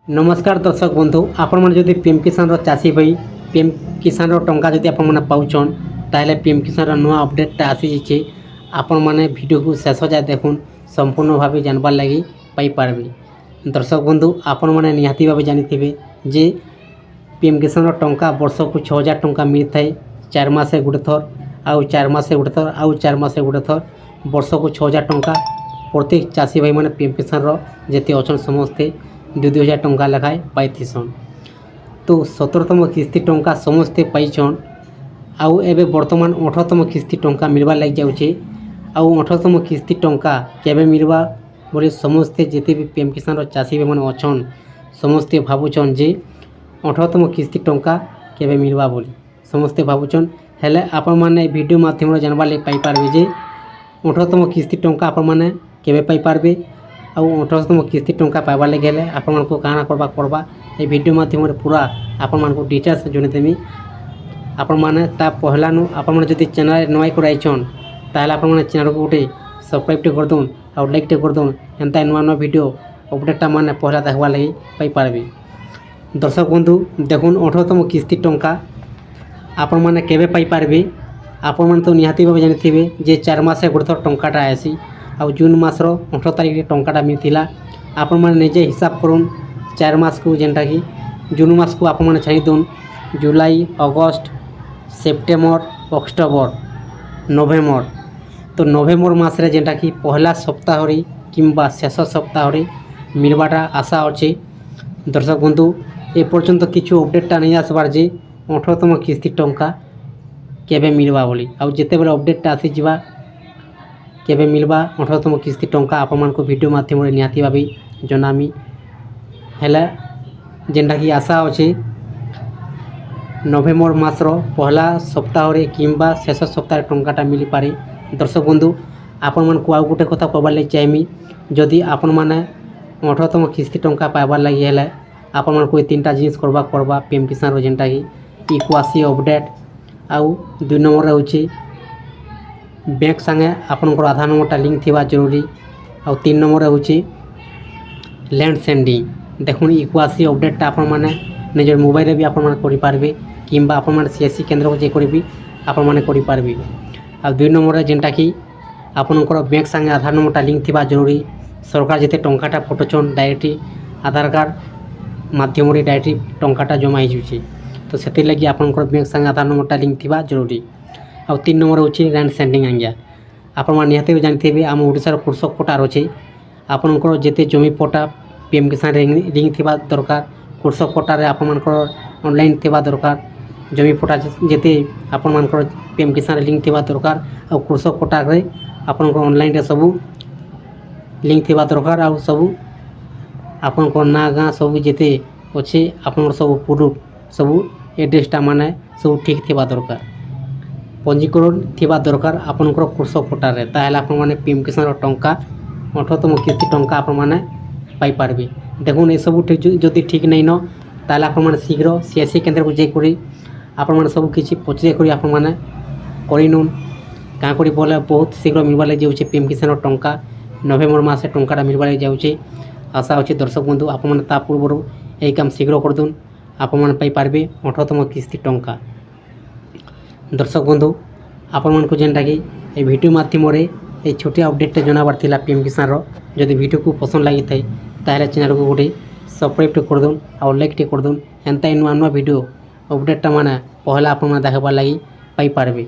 नमस्कार दर्शक बंधु आपण मैंने जदि पीएम किसान चाषी भाई पीएम किसान टंका जदि आपण पाउछन ताहले पीएम किसान नुआ अपडेटा आसी आपण मैंने वीडियो को शेष जाए देखुन संपूर्ण भाव जानबार लगी पाइपारे। दर्शक बंधु आपण मैंने निहाती भाव जानी जे पीएम किसान टंका वर्ष को 6000 टंका मिलता है 4 मासे गोटे थर आउ 4 मासे गोटे थर आउ 4 मासे गोटे थर वर्ष को 6000 टंका प्रत्येक चाषी भाई मैंने पीएम किसान जेते अच्छा समस्ते 2000 टंका लेखाएं पाइथिसन। तो 17तम किस्ती टंका समस्ते पाइछन आउ एबे वर्तमान 18तम किस्ती टंका मिलवा लग जाउछे आउ 18तम किस्ती टंका केबे मिलवा बोले समस्ते जेते भी पीएम किसान चाषी भाई मैंने अच्छन समस्ते भावुछन जे 18तम किस्ती टंका केबे मिलवा बोली समस्ते भावुछन। हेले आपण माने वीडियो माध्यम जानवा ले पाई पारबे जे 18तम किस्ती टंका आपण माने केबे पाई पारबे आउ 18तम किस्ती टंका पाइबार लगे हेले आपण मानको काना करबा पड़बा ए वीडियो माध्यम पूरा आपण मानको डिटेल्स जणेदेमी। आपण माने ता पहलानु आपण माने जदि चैनल नय कराइछन ताहले आपण माने चैनल को गोटे सब्सक्राइब कर दोन और लाइक कर दोन एंता नुआ नुआ वीडियो अपडेट माने पहला देखबा लगी पाई पारबे। दर्शक बंधु देखुन 18तम किस्ती टंका आपण माने केबे पाई पारबे आपण माने तो निहाती भाव जानिथिबे जे 4 मासे गोटे थर टंकाटा आसी आ जून मासर 18 तारिख टंकाटा मिलता आपण मैंने निजे हिसाब करूँ 4 मास को जेनटा कि जून मास को आपण मैंने छाई दून जुलाई अगस्ट सेप्टेम्बर अक्टोबर नवेम्बर। तो नवेम्बर मासरे जेनटा कि पहला सप्ताह किंबा शेष सप्ताह मिलवाटा आशा अच्छे। दर्शक बंधु ए पर्यंत किछु अपडेटा नहीं आसबार जे 18तम किस्ती टंका केबे मिलवा बोली आउ जेते बेले अपडेटा आसी जिबा केबे मिलवा 18तम किस्ती टंका आपण मानको वीडियो माध्यम निहाती भाव जनामी। हेले जेनटा कि आशा अच्छे नवेम्बर मासर पहला सप्ताह किंबा शेष सप्ताह टंकाटा मिली पारे। दर्शक बंधु आपण मानको आउ गोटे कथा कहबार लगी चाहमी जदि आपण माने 18तम किस्ती टंका पाइबार लगी हेले आपण मानको ए 3टा जिनिस करबा पड़बा पीएम किसान जेनटा कि इक्वासी अपडेट आउ 2 नंबर होची बैंक संगे आपनकर आधार नंबरटा लिंक थिबा जरूरी और 3 नंबर होची लैंड सेंडिंग। देखुन इक्वासी अपडेटटा आपण माने निजर मोबाइल रे भी आपण माने करि पारबे किंबा आपण माने सीएससी केंद्र को जे करबी आपण माने करि पारबे। और 2 नंबर रे जेनटा कि आपनकर बैंक संगे आधार नंबरटा लिंक थिबा जरूरी सरकार जेते टंकाटा फटोचन डायरेक्ट आधार कार्ड माध्यम रे डायरेक्ट टंकाटा जमा हो जुचे तो सेति लगी आपनकर बैंक संगे आधार नंबरटा लिंक थिबा जरूरी। और 3 नंबर होची लैंड सेंडिंग आज्ञा आपण माने निहाते जानथिबे आम ओडिसार कृषक पट्टा रोचे आपनकर जेते जमी पट्टा पीएम किसान लिंक थिबा दरकार कृषक पट्टा रे आपण मानकर ऑनलाइन थिबा दरकार जमी पट्टा जेते आपण मानकर पीएम किसान लिंक थिबा दरकार और कृषक पट्टा रे आपनकर ऑनलाइन रे सब लिंक थिबा दरकार और सब आपनकर ना गाँ सब जेते अच्छे आपनकर सब प्रूफ सब एड्रेसटा माने सब ठीक थिबा दरकार पंजीकरण थिबा दरकार आपनकर कृषक पट्टा रे ताहले आपण माने पीएम किसान टंका 18तम किस्ती टंका आपण माने पाई पारबे। देखुन ए सब जदि ठीक नहीं न ताहले आपण माने शीघ्र सीएससी केंद्र को जे करी आपण माने सब किछि पचरे करी आपण माने करिनुन का करी बोले बहुत शीघ्र मिलवा ले जाउछे पीएम किसान टंका नवेम्बर मासे टंकाटा मिलवा ले जाउछे। आशा अछि दर्शक बंधु आपण माने ता पूर्व एई काम शीघ्र कर दुन आपण माने पाई पारबे 18तम किस्ती टंका। दर्शक बंधु आपण मानको जेनटा कि ए वीडियो माध्यम रे ए छोटे अपडेट जनाबार थिला पीएम किसान जदि वीडियो को पसंद लगी थाए ताहले चैनल को गोटे सब्सक्राइब कर दोन और लाइक कर दोन एंता नुआ नुआ वीडियो अपडेट माने पहला आपण देखबार लगी पाई पारबे।